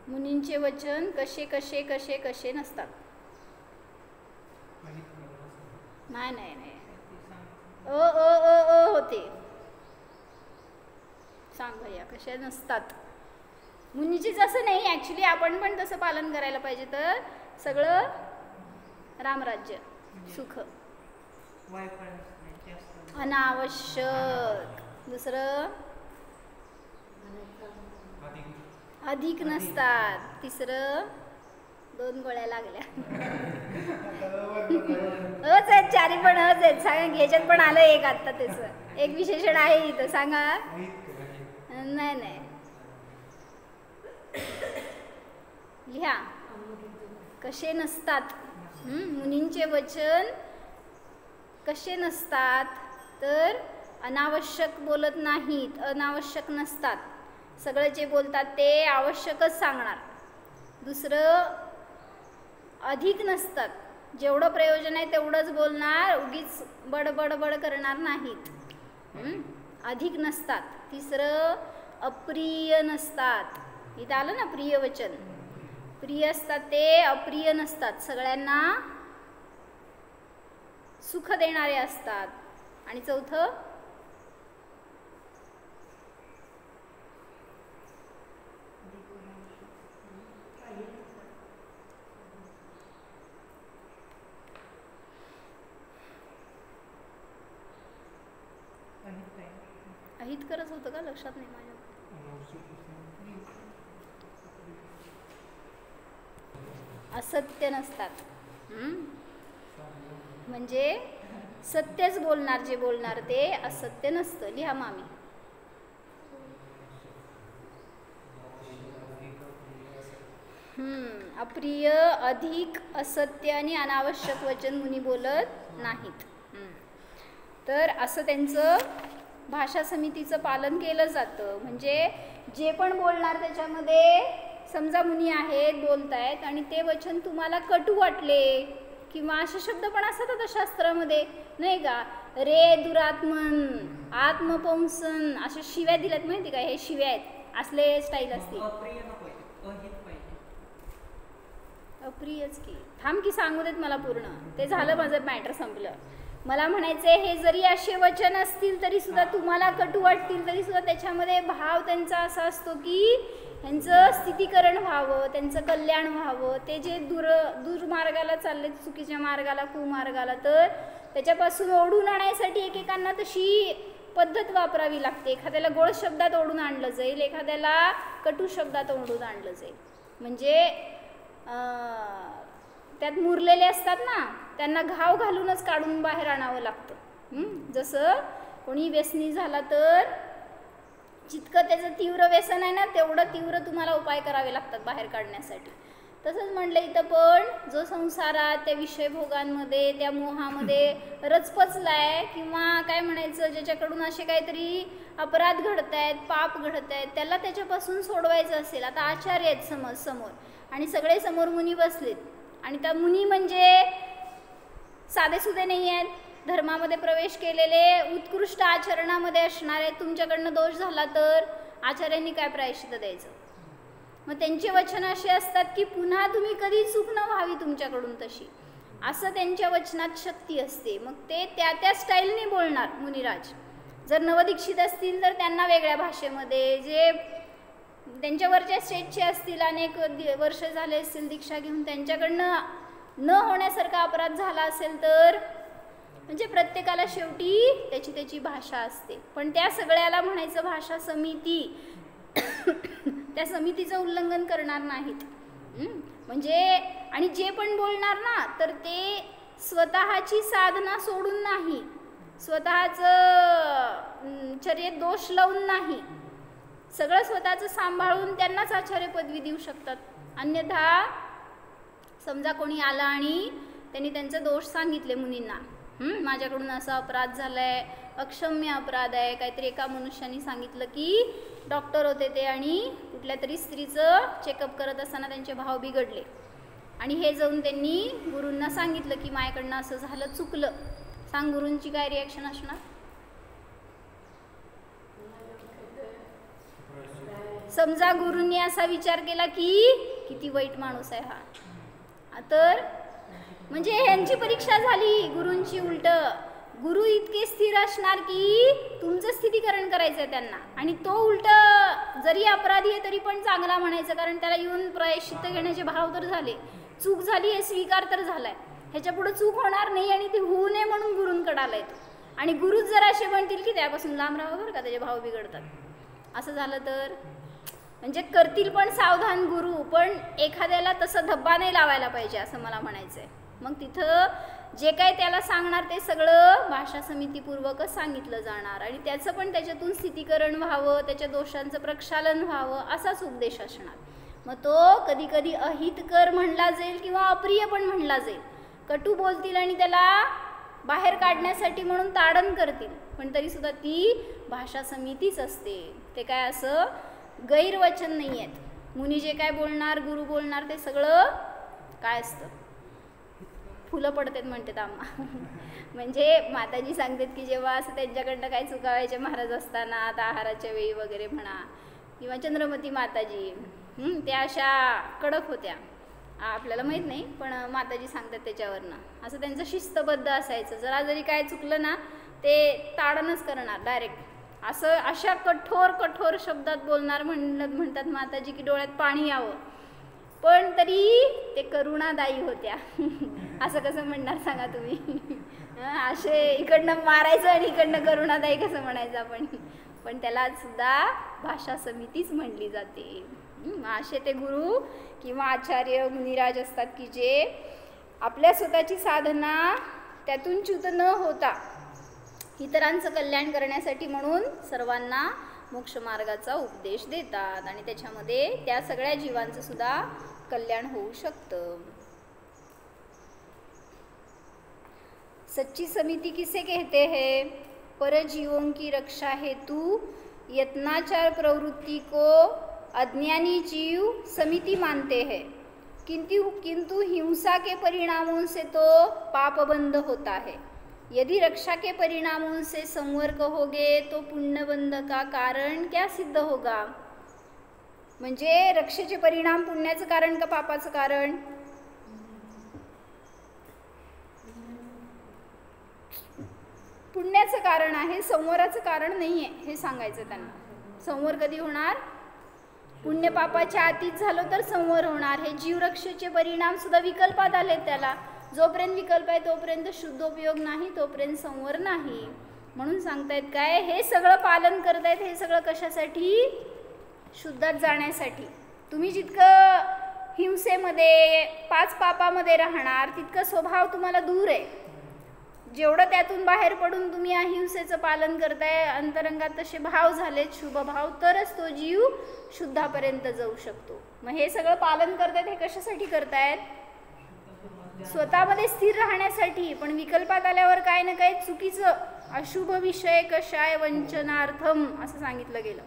मुनींचे वचन कसे कसे कसे कसे नसतात. नाही नाही नाही, होते. सांग भैया कसे नसतात. मुनीचीच असं नाही, ॲक्च्युली आपण पण तसं पालन करायला पाहिजे तर सगळं रामराज्य सुख. अनावश्यक. दुसरं अधिक नसतात. तिसरं 2 गोळ्या लागल्या. हच आहेत, 4 पण हच आहेत. सांगा, ह्याच्यात पण आलं एक. आत्ता त्याचं एक विशेषण आहे इथं. सांगा. नाही नाही, लिहा. कसे नसतात. मुनींचे वचन कसे नसतात तर अनावश्यक बोलत नाहीत, अनावश्यक नसतात. सगळं जे बोलतात ते आवश्यकच सांगणार. दुसरं अधिक नसतात. जेवढं प्रयोजन आहे तेवढंच बोलणार, उगीच बडबड करणार नाहीत. अधिक नसतात. तिसरं अप्रिय नसतात. इथं आलं ना प्रिय वचन, प्रिय असतात ते अप्रिय नसतात, सगळ्यांना सुख देणारे असतात. आणि चौथं अहितकरच होतं का, लक्षात नाही माझ्या. असत्य नसतात. म्हणजे सत्यच बोलणार, जे बोलणार ते असत्य नसतं. लिहा मामी. अप्रिय, अधिक, असत्य आणि अनावश्यक वचन मुनी बोलत नाहीत. तर असं त्यांचं भाषा समितीचं पालन केलं जातं. म्हणजे जे पण बोलणार त्याच्यामध्ये समजा मुनी आहेत, बोलतायत आणि ते वचन तुम्हाला कटू वाटले किंवा असे शब्द पण असतात आता शास्त्रामध्ये नाही का, रे दुरात्मन, आत्मपंसन, अशा शिव्या दिल्यात माहिती का, हे शिव्या आहेत, असले स्टाईल असते. अप्रियच की, थांब की सांगू देत मला पूर्ण, ते झालं माझं मॅटर संपलं. मला म्हणायचंय हे जरी असे वचन असतील तरी सुद्धा तुम्हाला कटू वाटतील तरी सुद्धा त्याच्यामध्ये भाव त्यांचा असा असतो की ह्यांचं स्थितीकरण व्हावं, त्यांचं कल्याण व्हावं. ते जे दुर्मार्गाला चालले, चुकीच्या मार्गाला, कुमार्गाला, तर त्याच्यापासून ओढून आणण्यासाठी एकेकांना तशी पद्धत वापरावी लागते. एखाद्याला गोड शब्दात ओढून आणलं जाईल, एखाद्याला कटू शब्दात ओढून आणलं जाईल. म्हणजे त्यात मुरलेले असतात ना, त्यांना घाव घालूनच काढून बाहेर आणावं लागतं. जसं कोणी व्यसनी झाला तर जितकं त्याचं तीव्र व्यसन आहे ना, तेवढं तीव्र तुम्हाला उपाय करावे लागतात बाहेर काढण्यासाठी. तसंच म्हणलं इथं पण जो संसारात, त्या विषयभोगांमध्ये, त्या मोहामध्ये रचपचलाय किंवा काय म्हणायचं, ज्याच्याकडून असे काहीतरी अपराध घडत आहेत, पाप घडत आहेत, त्याला त्याच्यापासून सोडवायचं असेल. आता आचार्य आहेत समोर आणि सगळे समोर मुनी बसलेत आणि त्या मुनी म्हणजे साधेसुधे नाही आहेत, धर्मामध्ये प्रवेश केलेले, उत्कृष्ट आचरणामध्ये असणारे. तुमच्याकडनं दोष झाला तर आचार्यांनी काय प्रायश्चित्त द्यायचं? मग त्यांचे वचन असे असतात की पुन्हा तुम्ही कधी चूक न व्हावी तुमच्याकडून तशी, असं त्यांच्या वचनात शक्ती असते. मग ते त्या त्या स्टाईलने बोलणार मुनिराज. जर नवदीक्षित असतील तर त्यांना वेगळ्या भाषेमध्ये, जे त्यांच्यावरच्या स्टेजचे असतील, अनेक वर्ष झाले असतील दीक्षा घेऊन, त्यांच्याकडनं न होण्यासारखा अपराध झाला असेल तर, म्हणजे प्रत्येकाला शेवटी त्याची त्याची भाषा असते. पण त्या सगळ्याला म्हणायचं भाषा समिती, त्या समितीचं उल्लंघन करणार नाहीत. म्हणजे आणि जे पण बोलणार ना, तर ते स्वतःची साधना सोडून नाही, स्वतःचं चर्येत दोष लावून नाही, सगळं स्वतःचं सांभाळून त्यांनाच आचार्य पदवी देऊ शकतात. अन्यथा समजा कोणी आला आणि त्यांनी त्यांचे दोष सांगितले मुनींना, माझ्याकडून असा अपराध झालाय, अक्षम्य अपराध आहे, काहीतरी एका मनुष्याने सांगितलं की डॉक्टर होते ते आणि कुठल्या तरी स्त्रीचं चेकअप करत असताना त्यांचे भाव बिघडले आणि हे जाऊन त्यांनी गुरूंना सांगितलं की माझ्याकडनं असं झालं, चुकलं. सांग गुरूंची काय रिॲक्शन असणार? समजा गुरूंनी असा विचार केला की किती वाईट माणूस आहे हा, तर म्हणजे ह्यांची परीक्षा झाली गुरूंची. उलट गुरु इतके स्थिर असणार की तुमचं स्थितीकरण करायचं आहे त्यांना, आणि तो उलट जरी अपराधी आहे तरी पण चांगला म्हणायचं, कारण त्याला येऊन प्रायश्चित्त घेण्याचे भाव तर झाले, चूक झाली हे स्वीकार तर झालाय, ह्याच्या पुढे चूक होणार नाही आणि ती होऊ नये म्हणून गुरूंकडे आलाय तो. आणि गुरुच जर असे म्हणतील की त्यापासून लांब राहावं बरं का, त्याचे भाव बिघडतात, असं झालं तर म्हणजे करतील पण सावधान गुरु, पण एखाद्याला तसं धब्बा नाही लावायला पाहिजे असं मला म्हणायचं आहे. मग तिथं जे काय त्याला सांगणार ते सगळं भाषा समितीपूर्वकच सांगितलं जाणार आणि त्याचं पण त्याच्यातून स्थितीकरण व्हावं, त्याच्या दोषांचं प्रक्षालन व्हावं असाच उपदेश असणार. मग तो कधी कधी अहितकर म्हणला जाईल किंवा अप्रिय पण म्हणला जाईल. कटू बोलतील आणि त्याला बाहेर काढण्यासाठी म्हणून ताडण करतील, पण तरीसुद्धा ती भाषा समितीच असते. ते काय असं गैरवचन नाही आहेत. मुनी जे काय बोलणार, गुरु बोलणार, ते सगळं काय असतं फुलं पडतात म्हणतात आम्हा. म्हणजे माताजी सांगतात की जेव्हा असं त्यांच्याकडनं काही चुकावायचे महाराज असताना आता आहाराच्या वेळी वगैरे म्हणा, किंवा चंद्रमती माताजी त्या अशा कडक होत्या. आपल्याला माहीत नाही पण माताजी सांगतात त्याच्यावरनं. असं त्यांचं शिस्तबद्ध असायचं. जरा जरी काय चुकलं ना ते ताडणच करणार डायरेक्ट. असं अशा कठोर शब्दात बोलणार म्हणतात माताजी की डोळ्यात पाणी यावं. पण तरी ते करुणादायी होत्या. असं कसं म्हणणार सांगा तुम्ही. असे इकडनं मारायचं आणि इकडनं करुणादायी कसं म्हणायचं आपण. पण त्याला सुद्धा भाषा समितीच म्हणली जाते. असे ते गुरु किंवा आचार्य मुनिराज असतात की जे आपल्या स्वतःची साधना त्यातून च्युत न होता इतरांचं कल्याण करण्यासाठी म्हणून सर्वांना मोक्षमार्गाचा उपदेश देतात आणि त्याच्यामध्ये त्या सगळ्या जीवांचं सुद्धा कल्याण होऊ शकतं. सच्ची समिति किसे कहते हैं? परजीवों की रक्षा हेतु यत्नाचार प्रवृत्ति को अज्ञानी जीव समिति मानते हैं, किंतु हिंसा के परिणामों से तो पापबंध होता है. यदि रक्षा के परिणामों से संवर कहोगे तो पुण्यबंध का कारण क्या सिद्ध होगा? म्हणजे रक्षेचे परिणाम पुण्याचं कारण का पापाचं कारण? पुण्याचं कारण आहे, संवराचं कारण नाही आहे हे सांगायचं त्यांना. संवर कधी होणार? पुण्य पापाच्या अतीत झालं तर संवर होणार. हे जीवरक्षेचे परिणाम सुद्धा विकल्पात आले. त्याला जोपर्यंत विकल्प आहे तोपर्यंत शुद्धोपयोग नाही, तोपर्यंत संवर नाही. म्हणून सांगतायत काय, हे सगळं पालन करतायत. हे सगळं कशासाठी? शुद्धात जाण्यासाठी. तुम्ही जितकं हिंसेमध्ये 5 पापामध्ये राहणार तितकं स्वभाव तुम्हाला दूर आहे. जेवढं त्यातून बाहेर पडून तुम्ही अहिंसेचं पालन करताय, अंतरंगात तसे भाव झालेत, शुभ भाव, तरच तो जीव शुद्धापर्यंत जाऊ शकतो. मग हे सगळं पालन करतायत. हे कशासाठी करतायत? स्वतःमध्ये स्थिर राहण्यासाठी. पण विकल्पात आल्यावर काय ना काय चुकीचं अशुभ विषय कषाय वंचनार्थम असं सांगितलं गेलं.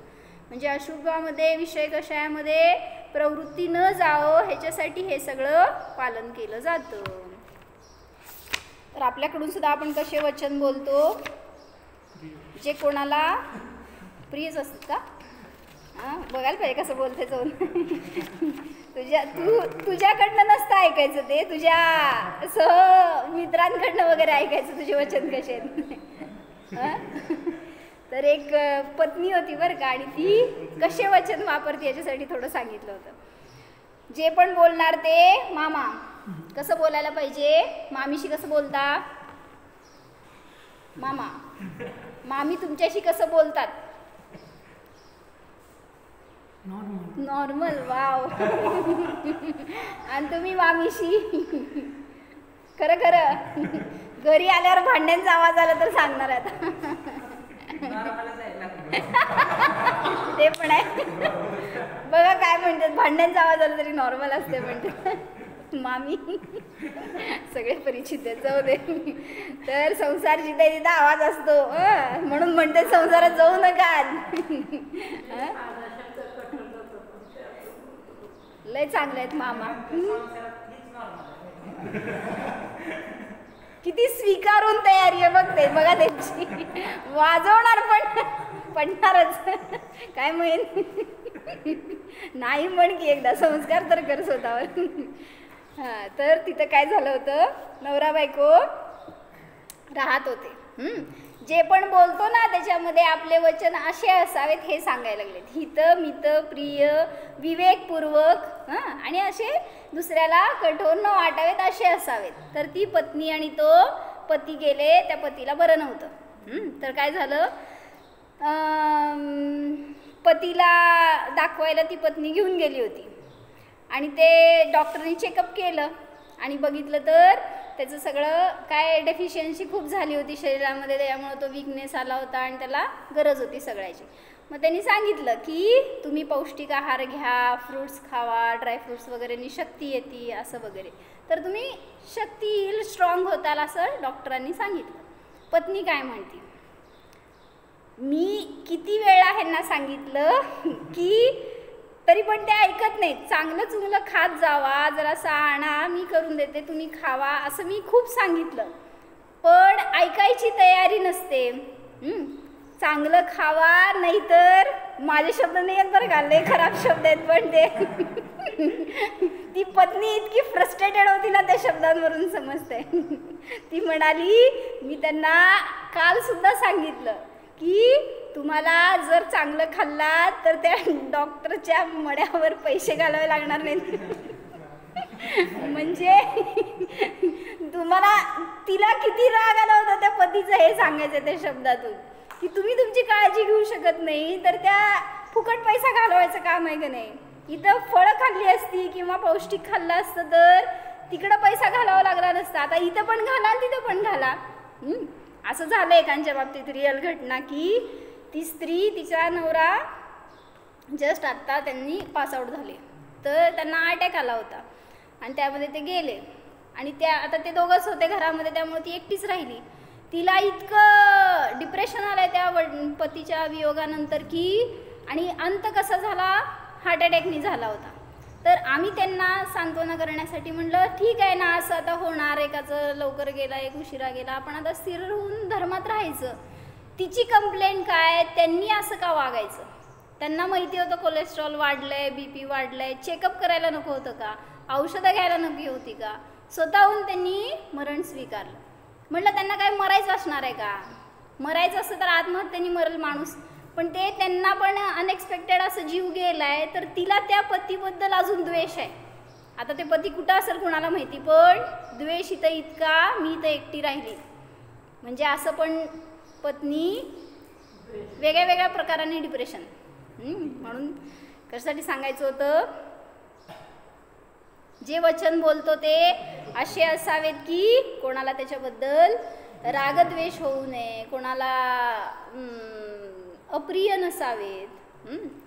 म्हणजे अशुभामध्ये विषय कषायामध्ये प्रवृत्ती न जावं ह्याच्यासाठी हे सगळं पालन केलं जातं. तर आपल्याकडून सुद्धा आपण कसे वचन बोलतो जे कोणाला प्रियच असतात का? बघायला पाहिजे कसं बोलते जाऊन. तुझ्याकडनं नसतं ऐकायचं, ते तुझ्या मित्रांकडनं वगैरे ऐकायचं तुझे वचन कसे आहेत. तर एक पत्नी होती बरं का, आणि ती कसे वचन वापरते याच्यासाठी थोडं सांगितलं होतं. जे पण बोलणार ते मामा कसं बोलायला पाहिजे? मामीशी कसं बोलता? मामा. मामी तुमच्याशी कसं बोलतात? नॉर्मल. वाव. आणि तुम्ही मामीशी? खरं खरं घरी आल्यावर भांड्यांचा आवाज आला तर सांगणार आता. ते पण आहे बघा. काय म्हणतात, भांड्यांचा आवाज आला तरी नॉर्मल असते म्हणते मामी. सगळे परिचित आहेत, जाऊ दे. तर संसार जिथे तिथे आवाज असतो म्हणून म्हणते संसारात जाऊ नका. लय चांगले आहेत मामा. किती स्वीकारून तयारी आहे बघते बघा त्यांची. वाजवणार पण पडणारच. काय म्हण नाही म्हण की एकदा संस्कार तर कर स्वतःवर. तर तिथं काय झालं होतं, नवरा बायको राहत होते. जे पण बोलतो ना त्याच्यामध्ये आपले वचन असे असावेत हे सांगायला लागलेत. हित मित प्रिय विवेकपूर्वक आणि असे दुसऱ्याला कठोर न वाटावेत असे असावेत. तर ती पत्नी आणि तो पती गेले, त्या पतीला बरं नव्हतं. तर काय झालं, पतीला दाखवायला ती पत्नी घेऊन गेली होती आणि ते डॉक्टरनी चेकअप केलं आणि बघितलं तर त्याचं सगळं काय डेफिशियन्सी खूप झाली होती शरीरामध्ये. त्यामुळे तो वीकनेस आला होता आणि त्याला गरज होती सगळ्याची. मग त्यांनी सांगितलं की तुम्ही पौष्टिक आहार घ्या, फ्रूट्स खावा, ड्रायफ्रूट्स वगैरेनी शक्ती येते असं वगैरे, तर तुम्ही शक्ती येईल, स्ट्रॉंग होताल असं डॉक्टरांनी सांगितलं. पत्नी काय म्हणते, मी किती वेळा ह्यांना सांगितलं की तरी पण ते ऐकत नाहीत. चांगलं चुंगलं खात जावा, जरासा आणा, मी करून देते, तुम्ही खावा, असं मी खूप सांगितलं, पण ऐकायची तयारी नसते. चांगलं खावा, नाहीतर माझे शब्द नाही आहेत बरं का, लय खराब शब्द आहेत, पण ते ती पत्नी इतकी फ्रस्ट्रेटेड होती ना त्या शब्दांवरून समजते. ती म्हणाली, मी त्यांना काल सुद्धा सांगितलं की तुम्हाला जर चांगलं खाल्लात तर त्या डॉक्टरच्या मड्यावर पैसे घालावे लागणार नाहीत. म्हणजे तुम्हाला, तिला किती राग आला होता त्या पतीचं हे सांगायचं त्या शब्दातून, की तुम्ही तुमची काळजी घेऊ शकत नाही तर त्या फुकट पैसा घालवायचं काम आहे का नाही. इथं फळं खाल्ली असती किंवा पौष्टिक खाल्लं असतं तर तिकडं पैसा घालावा लागला नसता. आता इथं पण घाला आणि तिथं पण घाला. असं झालं एकांच्या बाबतीत रिअल घटना, की ती स्त्री, तिचा नवरा जस्ट आत्ता त्यांनी पासआउट झाले, तर त्यांना अटॅक आला होता आणि त्यामध्ये ते गेले आणि आता ते दोघंच होते घरामध्ये, त्यामुळे ती एकटीच राहिली. तिला इतकं डिप्रेशन आलं आहे त्या पतीच्या वियोगानंतर की, आणि अंत कसा झाला, हार्ट अटॅकनी झाला होता. तर आम्ही त्यांना सांत्वना करण्यासाठी म्हणलं, ठीक आहे ना, असं आता होणार, एकाचं लवकर गेला, एक उशिरा गेला, आपण आता स्थिर राहून धर्मात राहायचं. तिची कंप्लेंट काय, त्यांनी असं का वागायचं. त्यांना माहिती होतं कोलेस्ट्रॉल वाढलंय, BP वाढलंय, चेकअप करायला नको होतं का, औषधं घ्यायला नको होती का, स्वतःहून त्यांनी मरण स्वीकारलं. म्हटलं त्यांना काय मरायचं असणार आहे का, मरायचं असतं तर आत्महत्येने मरेल माणूस, पण ते त्यांना पण अनएक्सपेक्टेड असं जीव गेलाय, तर तिला त्या पतीबद्दल अजून द्वेष आहे. आता ते पती कुठं असेल कुणाला माहिती, पण द्वेष इथं इतका, मी इथं एकटी राहिली. म्हणजे असं पण पत्नी वेगळ्या वेगळ्या प्रकाराने डिप्रेशन. म्हणून कशासाठी सांगायचं होतं, जे वचन बोलतो ते असे असावेत की कोणाला त्याच्याबद्दल रागद्वेष होऊ नये, कोणाला अप्रिय नसावेत.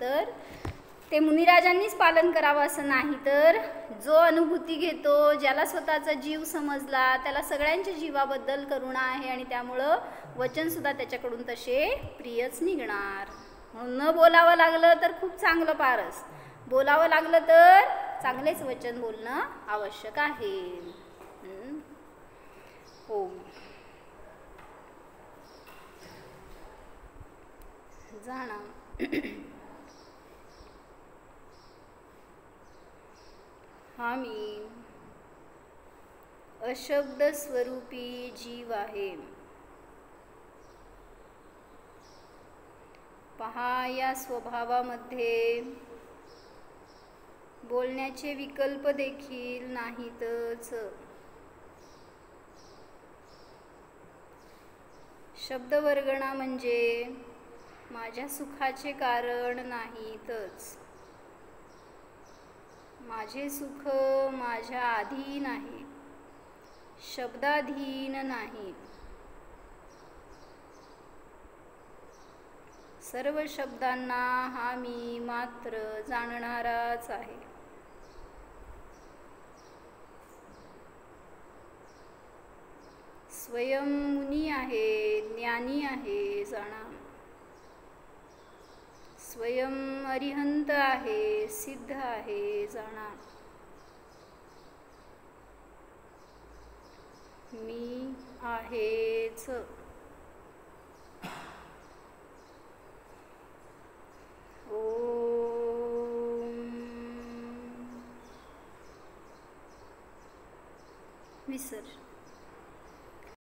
तर ते मुनिराजांनीच पालन करावं असं नाही, तर जो अनुभूती घेतो, ज्याला स्वतःचा जीव समजला, त्याला सगळ्यांच्या जीवाबद्दल करुणा आहे आणि त्यामुळं वचनसुद्धा त्याच्याकडून तसे प्रियच निघणार. म्हणून न बोलावं लागलं तर खूप चांगलं पारस, बोलावं लागलं तर चांगलेच वचन बोलणं आवश्यक आहे. हो, जाणा हा मी अशब्द स्वरूपी जीव आहे. पहा, या स्वभावामध्ये बोलण्याचे विकल्प देखील नाहीतच. शब्दवर्गणा म्हणजे माझ्या सुखाचे कारण नाहीतच. माझे सुख माझ्या अधीन आहे, शब्दाधीन नाही. सर्व शब्दांना हा मी मात्र जाणणाराच आहे. स्वयं मुनी आहे, ज्ञानी आहे, जाणा. स्वयं अरिहंत आहे, सिद्ध आहे, जाणा. मी आहेच. विसर